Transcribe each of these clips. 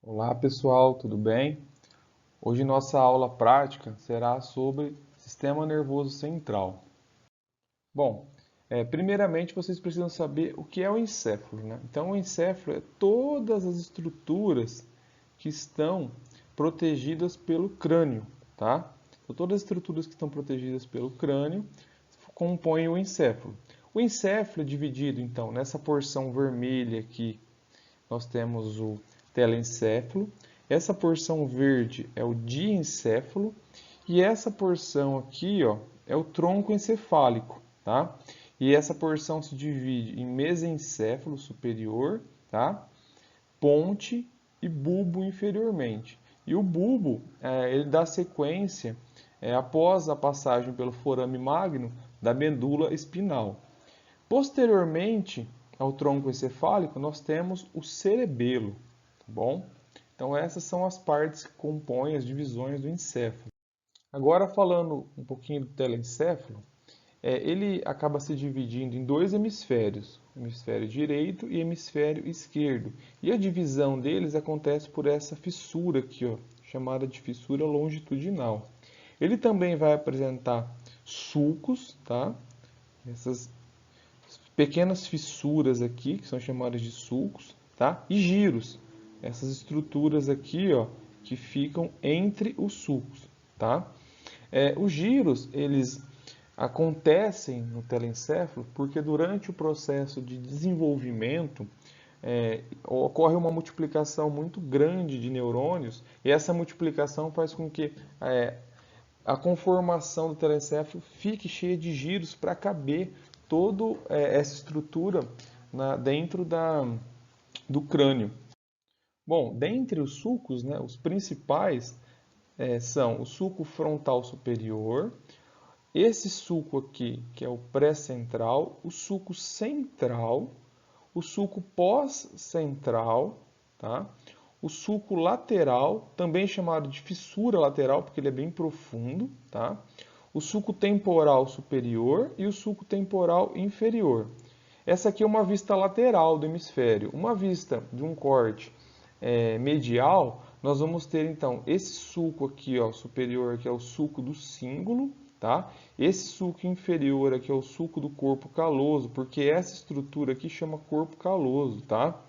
Olá pessoal, tudo bem? Hoje nossa aula prática será sobre sistema nervoso central. Bom, primeiramente vocês precisam saber o que é o encéfalo, né? Então o encéfalo é todas as estruturas que estão protegidas pelo crânio, tá? Então, todas as estruturas que estão protegidas pelo crânio compõem o encéfalo. O encéfalo é dividido então nessa porção vermelha aqui nós temos o telencéfalo, essa porção verde é o diencéfalo e essa porção aqui, ó, é o tronco encefálico, tá? E essa porção se divide em mesencéfalo superior, tá? Ponte e bulbo inferiormente. E o bulbo, ele dá sequência após a passagem pelo forame magno da medula espinal. Posteriormente ao tronco encefálico, nós temos o cerebelo, tá bom? Então essas são as partes que compõem as divisões do encéfalo. Agora falando um pouquinho do telencéfalo, ele acaba se dividindo em dois hemisférios, hemisfério direito e hemisfério esquerdo. E a divisão deles acontece por essa fissura aqui, ó, chamada de fissura longitudinal. Ele também vai apresentar sulcos, tá? Essas pequenas fissuras aqui, que são chamadas de sulcos, tá? E giros, essas estruturas aqui, ó, que ficam entre os sulcos, tá? Os giros, eles acontecem no telencéfalo porque durante o processo de desenvolvimento ocorre uma multiplicação muito grande de neurônios e essa multiplicação faz com que a conformação do telencéfalo fique cheia de giros para caber toda essa estrutura dentro do crânio. Bom, dentre os sulcos, né, os principais são o sulco frontal superior, esse sulco aqui, que é o pré-central, o sulco central, o sulco pós-central, tá? O sulco lateral, também chamado de fissura lateral, porque ele é bem profundo, tá? O sulco temporal superior e o sulco temporal inferior. Essa aqui é uma vista lateral do hemisfério. Uma vista de um corte medial, nós vamos ter então esse sulco aqui, ó, superior, que é o sulco do cíngulo, tá? Esse sulco inferior aqui é o sulco do corpo caloso, porque essa estrutura aqui chama corpo caloso, tá?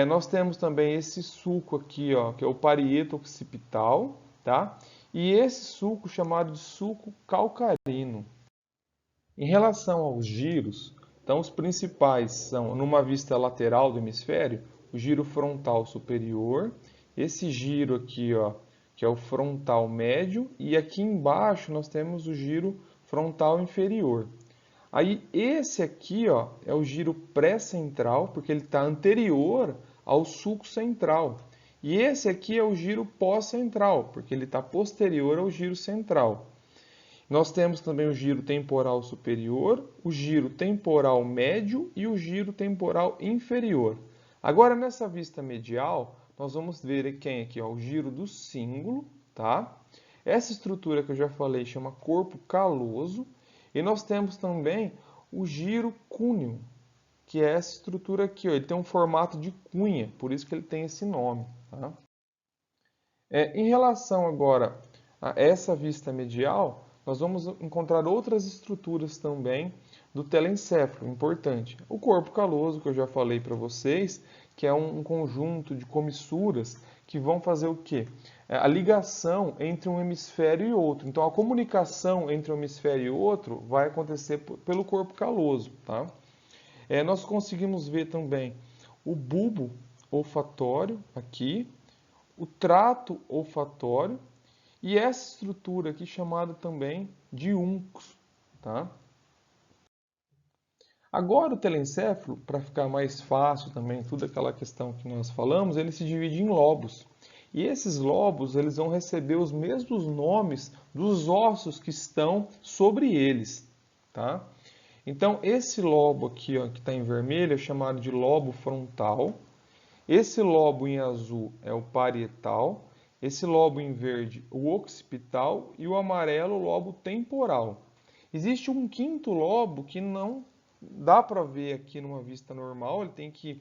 Nós temos também esse sulco aqui, ó, que é o parieto occipital, tá? E esse sulco chamado de sulco calcarino. Em relação aos giros, então os principais são, numa vista lateral do hemisfério, o giro frontal superior, esse giro aqui, ó, que é o frontal médio, e aqui embaixo nós temos o giro frontal inferior. Aí esse aqui, ó, é o giro pré-central, porque ele está anterior ao sulco central. E esse aqui é o giro pós-central, porque ele está posterior ao giro central. Nós temos também o giro temporal superior, o giro temporal médio e o giro temporal inferior. Agora, nessa vista medial, nós vamos ver quem aqui, ó, o giro do cíngulo, tá? Essa estrutura que eu já falei chama corpo caloso. E nós temos também o giro cúneo, que é essa estrutura aqui, ó. Ele tem um formato de cunha, por isso que ele tem esse nome, tá? Em relação agora a essa vista medial, nós vamos encontrar outras estruturas também do telencéfalo, importante. O corpo caloso, que eu já falei para vocês, que é um conjunto de comissuras que vão fazer o quê? A ligação entre um hemisfério e outro. Então, a comunicação entre um hemisfério e outro vai acontecer pelo corpo caloso, tá? Nós conseguimos ver também o bulbo olfatório aqui, o trato olfatório e essa estrutura aqui chamada também de uncus, tá? Agora o telencéfalo, para ficar mais fácil também, toda aquela questão que nós falamos, ele se divide em lobos. E esses lobos, eles vão receber os mesmos nomes dos ossos que estão sobre eles, tá? Então, esse lobo aqui, ó, que está em vermelho, é chamado de lobo frontal. Esse lobo em azul é o parietal, esse lobo em verde o occipital e o amarelo o lobo temporal. Existe um quinto lobo que não dá para ver aqui numa vista normal, ele tem que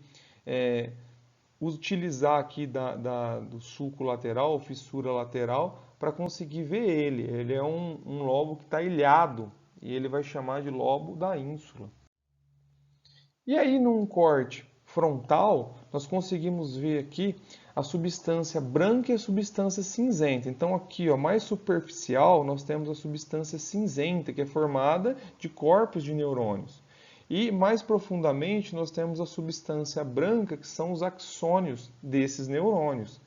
utilizar aqui do sulco lateral, ou fissura lateral, para conseguir ver ele. Ele é um lobo que está ilhado e ele vai chamar de lobo da ínsula. E aí, num corte frontal, nós conseguimos ver aqui a substância branca e a substância cinzenta. Então, aqui, ó, mais superficial, nós temos a substância cinzenta, que é formada de corpos de neurônios. E mais profundamente, nós temos a substância branca, que são os axônios desses neurônios.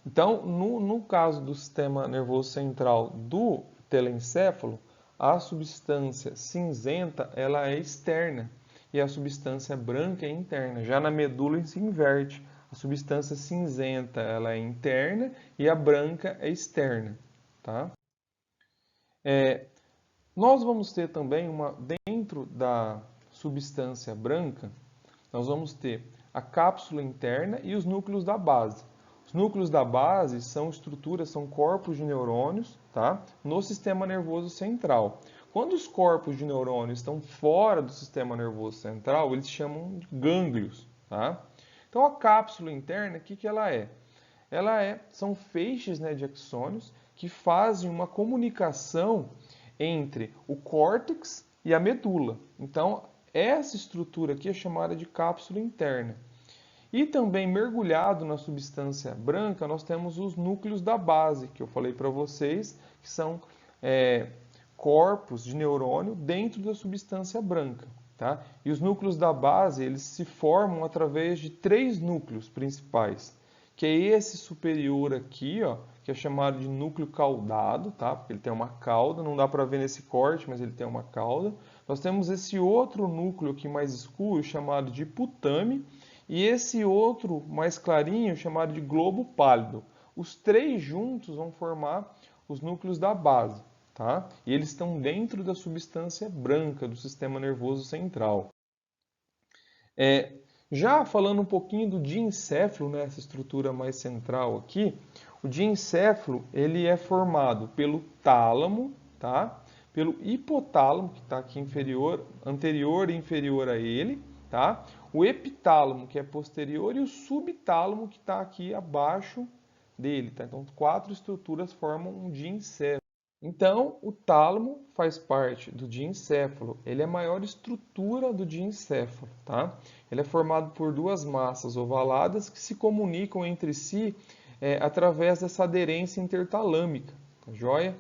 Então, no caso do sistema nervoso central do telencéfalo, a substância cinzenta ela é externa e a substância branca é interna. Já na medula se inverte. A substância cinzenta ela é interna e a branca é externa. Tá? Nós vamos ter também, dentro da substância branca, nós vamos ter a cápsula interna e os núcleos da base. Os núcleos da base são estruturas, são corpos de neurônios, tá? No sistema nervoso central. Quando os corpos de neurônios estão fora do sistema nervoso central, eles chamam de gânglios, tá? Então a cápsula interna, o que ela é? São feixes, né, de axônios que fazem uma comunicação entre o córtex e a medula. Então, essa estrutura aqui é chamada de cápsula interna. E também mergulhado na substância branca, nós temos os núcleos da base, que eu falei para vocês, que são corpos de neurônio dentro da substância branca. Tá? E os núcleos da base, eles se formam através de 3 núcleos principais, que é esse superior aqui, ó, que é chamado de núcleo caudado, tá? Porque ele tem uma cauda, não dá para ver nesse corte, mas ele tem uma cauda. Nós temos esse outro núcleo aqui mais escuro, chamado de hipotame, e esse outro mais clarinho, chamado de globo pálido. Os 3 juntos vão formar os núcleos da base, tá? E eles estão dentro da substância branca do sistema nervoso central. Já falando um pouquinho do diencéfalo, né, essa estrutura mais central aqui, o diencéfalo ele é formado pelo tálamo, tá? Pelo hipotálamo, que está aqui anterior e inferior a ele, tá? O epitálamo, que é posterior, e o subtálamo, que está aqui abaixo dele. Tá? Então, 4 estruturas formam um diencéfalo. Então, o tálamo faz parte do diencéfalo. Ele é a maior estrutura do diencéfalo, tá? Ele é formado por 2 massas ovaladas que se comunicam entre si através dessa aderência intertalâmica, tá joia?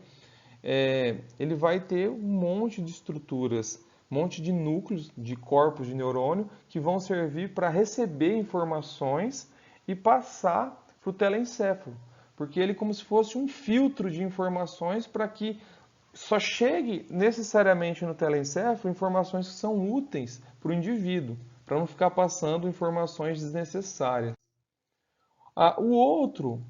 Ele vai ter um monte de estruturas, um monte de núcleos, de corpos de neurônio que vão servir para receber informações e passar para o telencéfalo. Porque ele é como se fosse um filtro de informações para que só chegue necessariamente no telencéfalo informações que são úteis para o indivíduo, para não ficar passando informações desnecessárias. O outro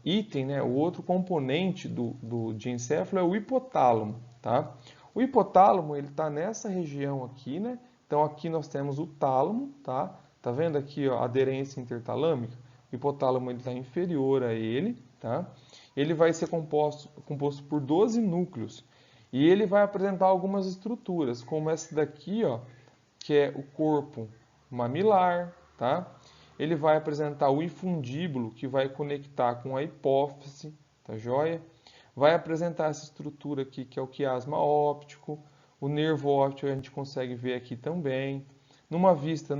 item, né, o outro componente do diencéfalo é o hipotálamo. Tá? O hipotálamo ele está nessa região aqui, né? Então aqui nós temos o tálamo, tá? Tá vendo aqui ó, a aderência intertalâmica? O hipotálamo está inferior a ele, tá? Ele vai ser composto por 12 núcleos e ele vai apresentar algumas estruturas, como essa daqui, ó, que é o corpo mamilar, tá? Ele vai apresentar o infundíbulo, que vai conectar com a hipófise, tá joia? Vai apresentar essa estrutura aqui, que é o quiasma óptico, o nervo óptico a gente consegue ver aqui também. Numa vista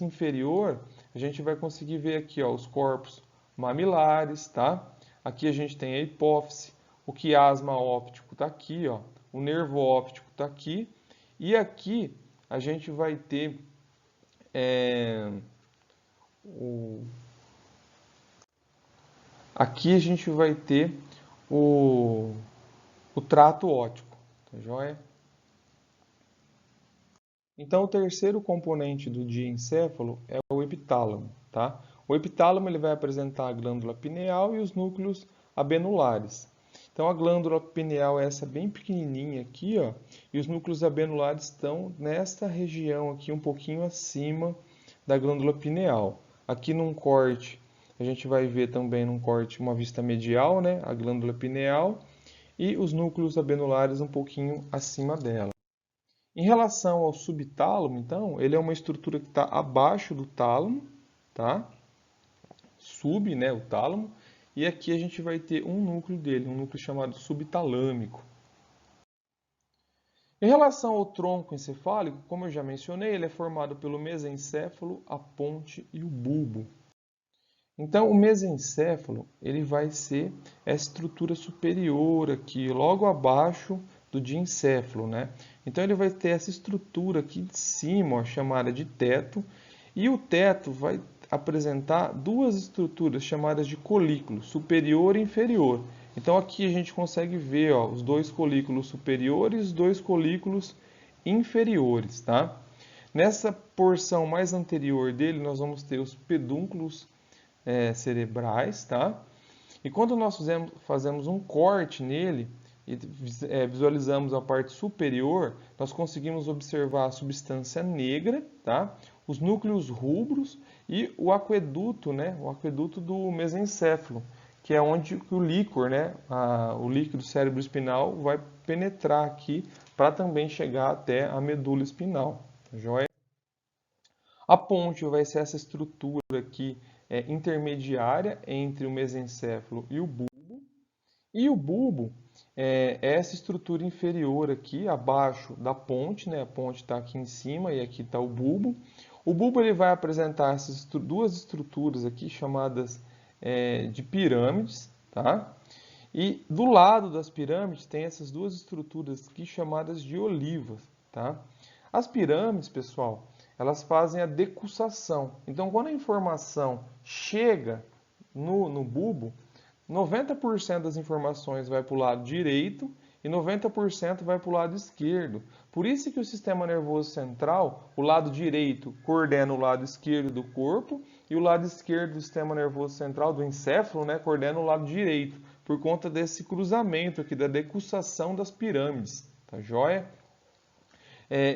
inferior, a gente vai conseguir ver aqui ó, os corpos mamilares, tá? Aqui a gente tem a hipófise, o quiasma óptico está aqui, ó, o nervo óptico está aqui, e aqui a gente vai ter aqui a gente vai ter o trato óptico, tá joia? Então, o terceiro componente do diencéfalo é o epitálamo, tá? O epitálamo ele vai apresentar a glândula pineal e os núcleos abenulares. Então, a glândula pineal é essa bem pequenininha aqui, ó, e os núcleos abenulares estão nesta região aqui, um pouquinho acima da glândula pineal. Aqui num corte, a gente vai ver também num corte uma vista medial, né, a glândula pineal, e os núcleos abenulares um pouquinho acima dela. Em relação ao subtálamo, então, ele é uma estrutura que está abaixo do tálamo, tá? Sub, né, o tálamo, e aqui a gente vai ter um núcleo dele, um núcleo chamado subtalâmico. Em relação ao tronco encefálico, como eu já mencionei, ele é formado pelo mesencéfalo, a ponte e o bulbo. Então, o mesencéfalo ele vai ser essa estrutura superior aqui, logo abaixo do diencéfalo, né? Então, ele vai ter essa estrutura aqui de cima, ó, chamada de teto, e o teto vai apresentar duas estruturas chamadas de colículo, superior e inferior. Então, aqui a gente consegue ver, ó, os dois colículos superiores e os dois colículos inferiores, tá? Nessa porção mais anterior dele, nós vamos ter os pedúnculos cerebrais, tá? E quando nós fazemos um corte nele e visualizamos a parte superior, nós conseguimos observar a substância negra, tá? Os núcleos rubros e o aqueduto, né? O aqueduto do mesencéfalo, que é onde o líquor, né? O líquido cérebro-espinal vai penetrar aqui para também chegar até a medula espinal, tá joia? A ponte vai ser essa estrutura aqui intermediária entre o mesencéfalo e o bulbo. E o bulbo é essa estrutura inferior aqui, abaixo da ponte, né? A ponte está aqui em cima e aqui está o bulbo. O bulbo ele vai apresentar essas duas estruturas aqui chamadas de pirâmides, tá? E do lado das pirâmides tem essas duas estruturas aqui chamadas de olivas, tá? As pirâmides, pessoal, elas fazem a decussação. Então, quando a informação chega no bulbo, 90% das informações vai para o lado direito e 90% vai para o lado esquerdo. Por isso que o sistema nervoso central, o lado direito coordena o lado esquerdo do corpo e o lado esquerdo do sistema nervoso central, do encéfalo, né, coordena o lado direito, por conta desse cruzamento aqui, da decussação das pirâmides. Tá joia?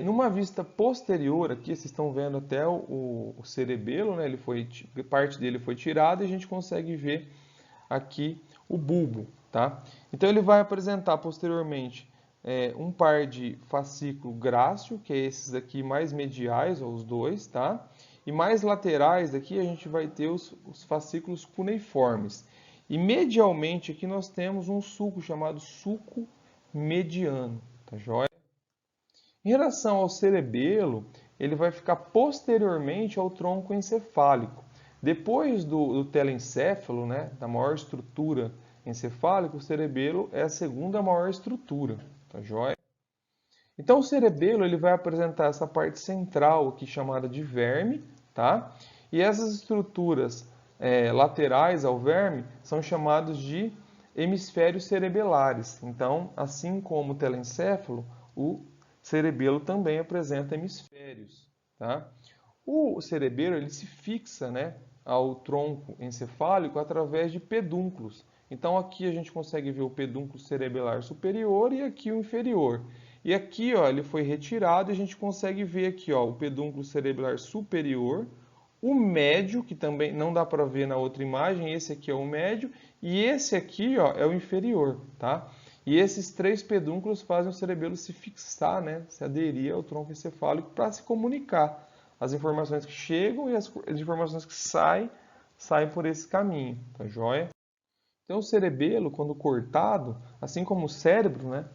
Numa vista posterior aqui, vocês estão vendo até o cerebelo, né? Parte dele foi tirada e a gente consegue ver aqui o bulbo, tá? Então ele vai apresentar posteriormente um par de fascículo grácil, que é esses aqui mais mediais, ou os dois, tá? E mais laterais aqui a gente vai ter os fascículos cuneiformes. E medialmente aqui nós temos um sulco chamado sulco mediano, tá joia? Em relação ao cerebelo, ele vai ficar posteriormente ao tronco encefálico. Depois do telencéfalo, né, da maior estrutura encefálica, o cerebelo é a segunda maior estrutura, tá joia? Então o cerebelo ele vai apresentar essa parte central aqui chamada de verme, tá? E essas estruturas laterais ao verme são chamadas de hemisférios cerebelares. Então, assim como o telencéfalo, o cerebelo também apresenta hemisférios, tá? O cerebelo ele se fixa, né, ao tronco encefálico através de pedúnculos. Então aqui a gente consegue ver o pedúnculo cerebelar superior e aqui o inferior. E aqui, ó, ele foi retirado e a gente consegue ver aqui, ó, o pedúnculo cerebelar superior, o médio, que também não dá para ver na outra imagem, esse aqui é o médio, e esse aqui, ó, é o inferior, tá? E esses três pedúnculos fazem o cerebelo se fixar, né, se aderir ao tronco encefálico para se comunicar. As informações que chegam e as informações que saem por esse caminho, tá joia? Então o cerebelo, quando cortado, assim como o cérebro, né,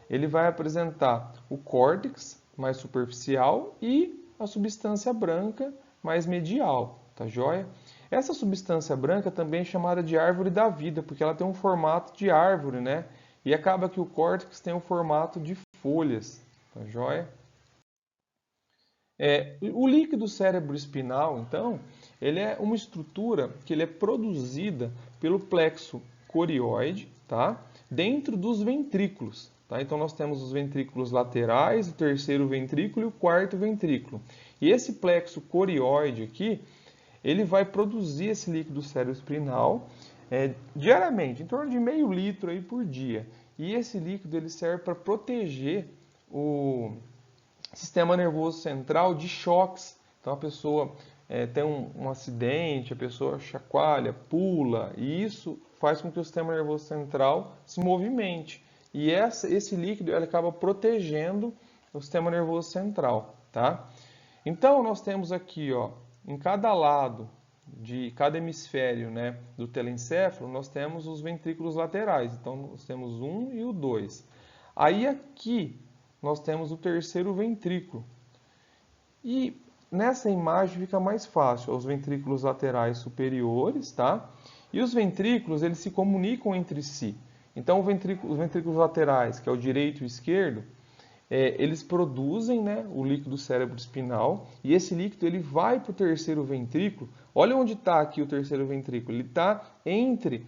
ele vai apresentar o córtex mais superficial e a substância branca mais medial, tá joia? Essa substância branca também é chamada de árvore da vida, porque ela tem um formato de árvore, né? E acaba que o córtex tem o formato de folhas, tá joia? O líquido cérebro-espinal, então, ele é uma estrutura que ele é produzida pelo plexo corioide, tá? Dentro dos ventrículos. Tá? Então, nós temos os ventrículos laterais, o terceiro ventrículo e o quarto ventrículo. E esse plexo corioide aqui, ele vai produzir esse líquido cérebro-espinal diariamente, em torno de meio litro aí por dia. E esse líquido ele serve para proteger o sistema nervoso central de choques. Então a pessoa tem um acidente, a pessoa chacoalha, pula, e isso faz com que o sistema nervoso central se movimente. E esse líquido ele acaba protegendo o sistema nervoso central, tá? Então, nós temos aqui, ó, em cada lado de cada hemisfério, né, do telencéfalo, nós temos os ventrículos laterais. Então, nós temos um e o 2. Aí aqui nós temos o terceiro ventrículo. E nessa imagem fica mais fácil, os ventrículos laterais superiores, tá? E os ventrículos, eles se comunicam entre si. Então, os ventrículos laterais, que é o direito e o esquerdo, eles produzem, né, o líquido cérebro-espinal, e esse líquido ele vai para o terceiro ventrículo. Olha onde está aqui o terceiro ventrículo. Ele está entre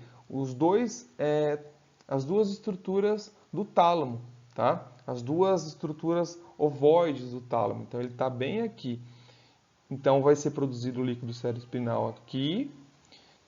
as duas estruturas do tálamo, tá? As duas estruturas ovoides do tálamo. Então ele está bem aqui. Então vai ser produzido o líquido cérebro-espinal aqui,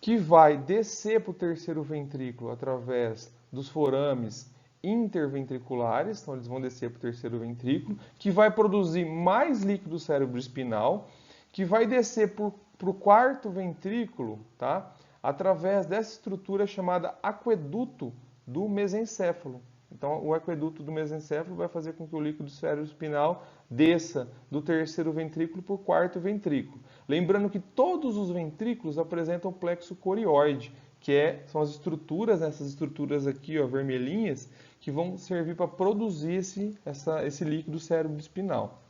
que vai descer para o terceiro ventrículo através dos forames interventriculares, então eles vão descer para o terceiro ventrículo, que vai produzir mais líquido cérebro-espinal, que vai descer para o quarto ventrículo, tá? Através dessa estrutura chamada aqueduto do mesencéfalo. Então, o aqueduto do mesencéfalo vai fazer com que o líquido cérebro-espinal desça do terceiro ventrículo para o quarto ventrículo. Lembrando que todos os ventrículos apresentam plexo corioide, que são as estruturas, essas estruturas aqui, ó, vermelhinhas, que vão servir para produzir esse líquido cérebro-espinal.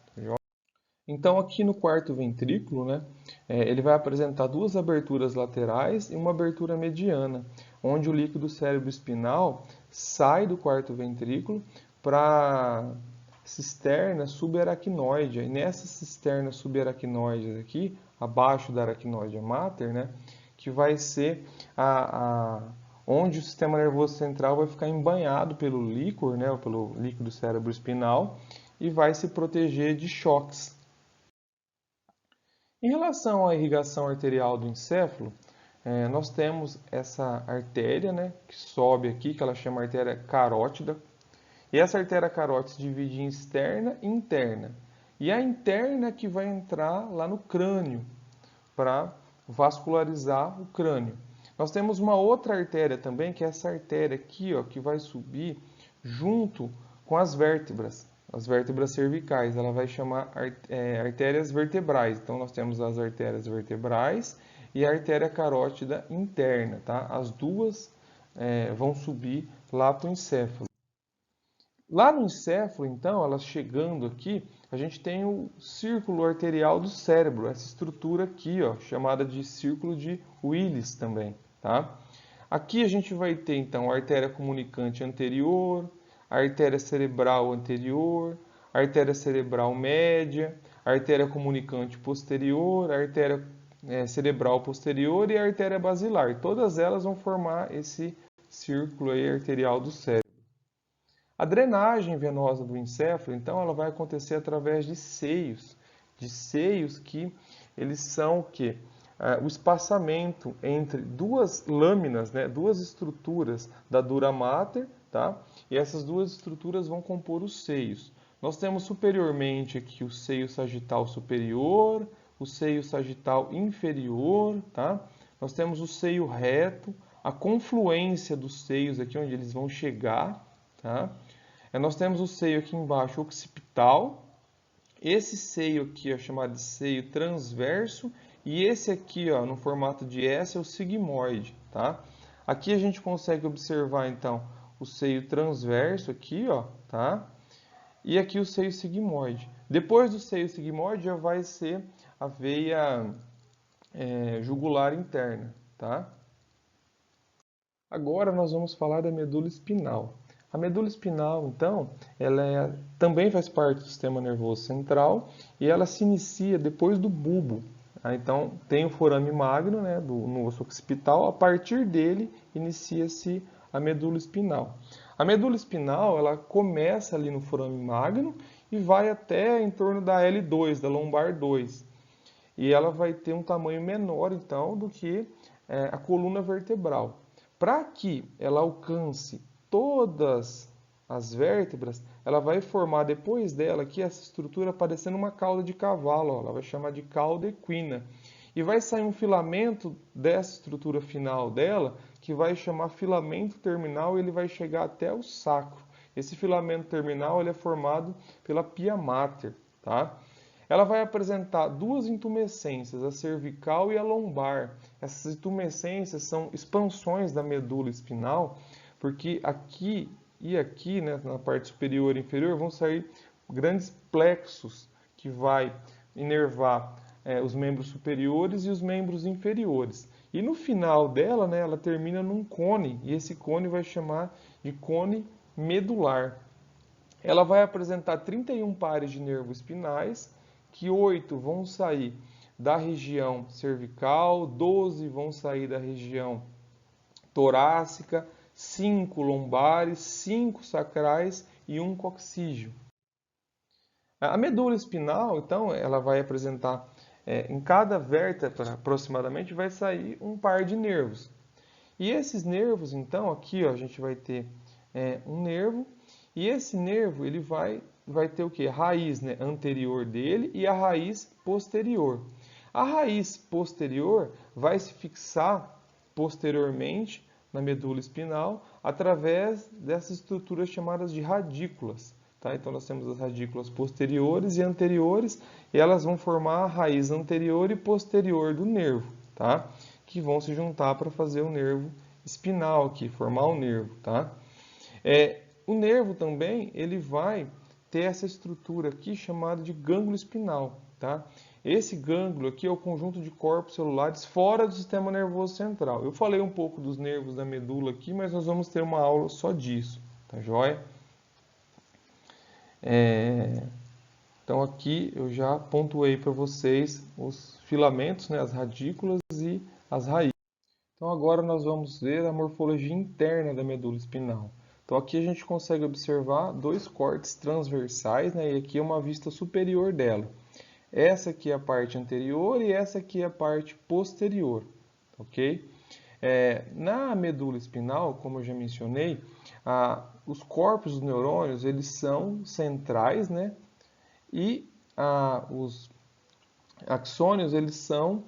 Então, aqui no quarto ventrículo, né, ele vai apresentar duas aberturas laterais e uma abertura mediana, onde o líquido cérebro-espinal sai do quarto ventrículo para a cisterna subaracnoide. E nessa cisterna subaracnoide aqui, abaixo da aracnoide mater, né, que vai ser onde o sistema nervoso central vai ficar embanhado pelo líquor, né, pelo líquido cérebro-espinal, e vai se proteger de choques. Em relação à irrigação arterial do encéfalo, nós temos essa artéria, né, que sobe aqui, que ela chama artéria carótida. E essa artéria carótida se divide em externa e interna. E a interna que vai entrar lá no crânio, para vascularizar o crânio. Nós temos uma outra artéria também, que é essa artéria aqui, ó, que vai subir junto com as vértebras cervicais. Ela vai chamar artérias vertebrais. Então, nós temos as artérias vertebrais e a artéria carótida interna, tá? As duas vão subir lá para o encéfalo. Lá no encéfalo, então, elas chegando aqui, a gente tem o círculo arterial do cérebro, essa estrutura aqui, ó, chamada de círculo de Willis também, tá? Aqui a gente vai ter, então, a artéria comunicante anterior, a artéria cerebral anterior, a artéria cerebral média, a artéria comunicante posterior, a artéria cerebral posterior e a artéria basilar. Todas elas vão formar esse círculo aí arterial do cérebro. A drenagem venosa do encéfalo, então, ela vai acontecer através de seios que eles são o quê? O espaçamento entre duas lâminas, né, duas estruturas da dura mater, tá? E essas duas estruturas vão compor os seios. Nós temos superiormente aqui o seio sagital superior, o seio sagital inferior, tá? Nós temos o seio reto, a confluência dos seios aqui onde eles vão chegar, tá? Nós temos o seio aqui embaixo occipital, esse seio aqui é chamado de seio transverso e esse aqui, ó, no formato de S é o sigmoide, tá? Aqui a gente consegue observar então o seio transverso aqui, ó, tá? E aqui o seio sigmoide. Depois do seio sigmoide já vai ser a veia jugular interna, tá? Agora nós vamos falar da medula espinal. A medula espinal, então, ela também faz parte do sistema nervoso central e ela se inicia depois do bulbo. Então, tem o forame magno, né, no osso occipital, a partir dele inicia-se a medula espinal. A medula espinal, ela começa ali no forame magno e vai até em torno da L2, da lombar 2. E ela vai ter um tamanho menor, então, do que a coluna vertebral. Para que ela alcance todas as vértebras, ela vai formar depois dela aqui essa estrutura parecendo uma cauda de cavalo, ó, ela vai chamar de cauda equina. E vai sair um filamento dessa estrutura final dela, que vai chamar filamento terminal e ele vai chegar até o sacro. Esse filamento terminal ele é formado pela pia mater, tá? Ela vai apresentar duas intumescências, a cervical e a lombar. Essas intumescências são expansões da medula espinal, porque aqui e aqui, né, na parte superior e inferior, vão sair grandes plexos que vai inervar os membros superiores e os membros inferiores. E no final dela, né, ela termina num cone, e esse cone vai chamar de cone medular. Ela vai apresentar 31 pares de nervos espinais, que 8 vão sair da região cervical, 12 vão sair da região torácica, 5 lombares, 5 sacrais e 1 coxígeo. A medula espinal, então, ela vai apresentar, em cada vértebra aproximadamente, vai sair um par de nervos. E esses nervos, então, aqui ó, a gente vai ter um nervo, e esse nervo ele vai ter o quê? A raiz, né, anterior dele e a raiz posterior. A raiz posterior vai se fixar posteriormente na medula espinal através dessas estruturas chamadas de radículas. Tá? Então nós temos as radículas posteriores e anteriores, e elas vão formar a raiz anterior e posterior do nervo, tá? Que vão se juntar para fazer o nervo espinal aqui, formar o nervo, tá? O nervo também ele vai ter essa estrutura aqui chamada de gânglio espinal, tá? Esse gânglio aqui é o conjunto de corpos celulares fora do sistema nervoso central. Eu falei um pouco dos nervos da medula aqui, mas nós vamos ter uma aula só disso, tá joia? Então aqui eu já pontuei para vocês os filamentos, né, as radículas e as raízes. Então agora nós vamos ver a morfologia interna da medula espinal. Então aqui a gente consegue observar dois cortes transversais, né, e aqui é uma vista superior dela. Essa aqui é a parte anterior e essa aqui é a parte posterior, ok? Na medula espinal, como eu já mencionei, os corpos dos neurônios eles são centrais, né? E os axônios eles são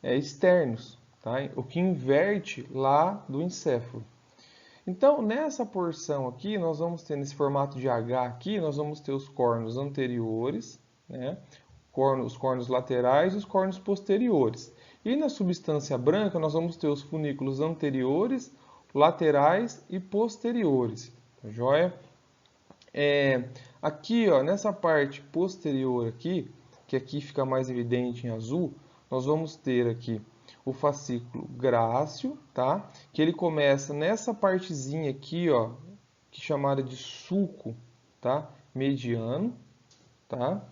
externos, tá? O que inverte lá do encéfalo. Então, nessa porção aqui, nós vamos ter, nesse formato de H aqui, nós vamos ter os córneos anteriores, né? Os córneos laterais e os córneos posteriores. E na substância branca, nós vamos ter os funículos anteriores, laterais e posteriores. Tá joia? Aqui, ó, nessa parte posterior aqui, que aqui fica mais evidente em azul, nós vamos ter aqui o fascículo grácil, tá? Que ele começa nessa partezinha aqui, ó, que é chamada de sulco, tá? Mediano, tá?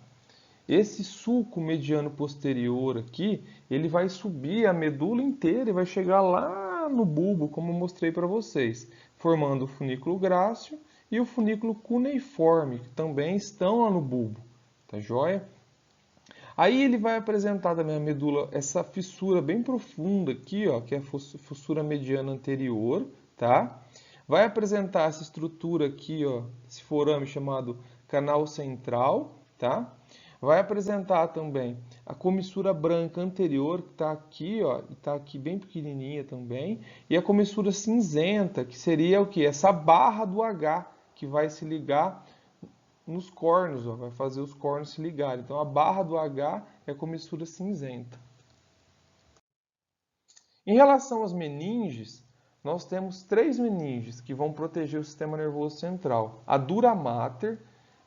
Esse sulco mediano posterior aqui, ele vai subir a medula inteira e vai chegar lá no bulbo, como eu mostrei para vocês, formando o funículo grácil e o funículo cuneiforme, que também estão lá no bulbo, tá joia? Aí ele vai apresentar também a medula, essa fissura bem profunda aqui, ó, que é a fissura mediana anterior, tá? Vai apresentar essa estrutura aqui, ó, esse forame chamado canal central, tá? Vai apresentar também a comissura branca anterior, que está aqui, ó, e está aqui bem pequenininha também, e a comissura cinzenta, que seria o que? Essa barra do H, que vai se ligar nos córneos, ó, vai fazer os córneos se ligarem. Então a barra do H é a comissura cinzenta. Em relação às meninges, nós temos 3 meninges que vão proteger o sistema nervoso central. A dura mater,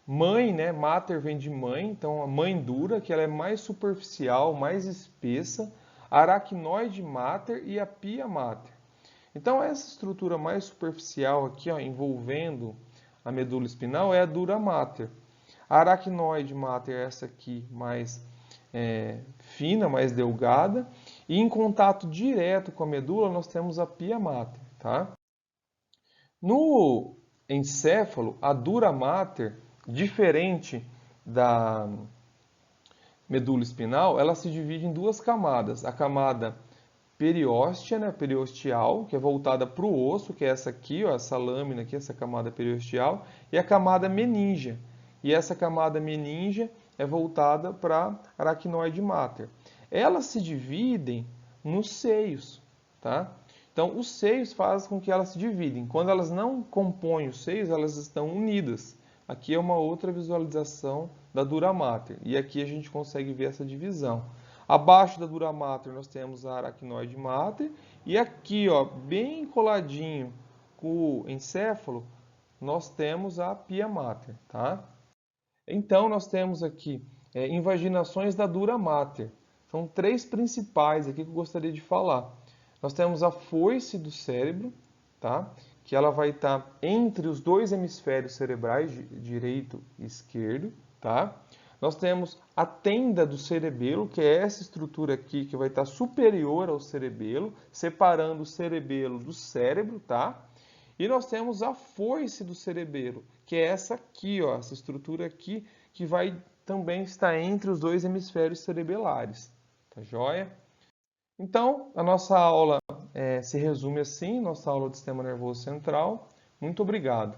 mãe, né? Mater vem de mãe, então a mãe dura, que ela é mais superficial, mais espessa, a aracnoide mater e a pia mater. Então essa estrutura mais superficial aqui, ó, envolvendo a medula espinal, é a dura mater. A aracnoide mater é essa aqui mais fina, mais delgada, e em contato direto com a medula nós temos a pia mater, tá? No encéfalo, a dura mater, diferente da medula espinal, ela se divide em 2 camadas. A camada perióstea, né, periosteal, que é voltada para o osso, que é essa aqui, ó, essa lâmina aqui, essa camada periosteal, e a camada meníngia. E essa camada meníngia é voltada para a aracnoide mater. Elas se dividem nos seios, tá? Então, os seios fazem com que elas se dividem. Quando elas não compõem os seios, elas estão unidas. Aqui é uma outra visualização da dura mater. E aqui a gente consegue ver essa divisão. Abaixo da dura mater nós temos a aracnoide mater. E aqui, ó, bem coladinho com o encéfalo, nós temos a pia mater, tá? Então, nós temos aqui invaginações da dura mater. São três principais aqui que eu gostaria de falar. Nós temos a foice do cérebro, tá? Que ela vai estar entre os dois hemisférios cerebrais, direito e esquerdo, tá? Nós temos a tenda do cerebelo, que é essa estrutura aqui que vai estar superior ao cerebelo, separando o cerebelo do cérebro, tá? E nós temos a foice do cerebelo, que é essa aqui, ó, essa estrutura aqui, que vai também estar entre os dois hemisférios cerebelares. Tá joia? Então, a nossa aula se resume assim, nossa aula de sistema nervoso central. Muito obrigado.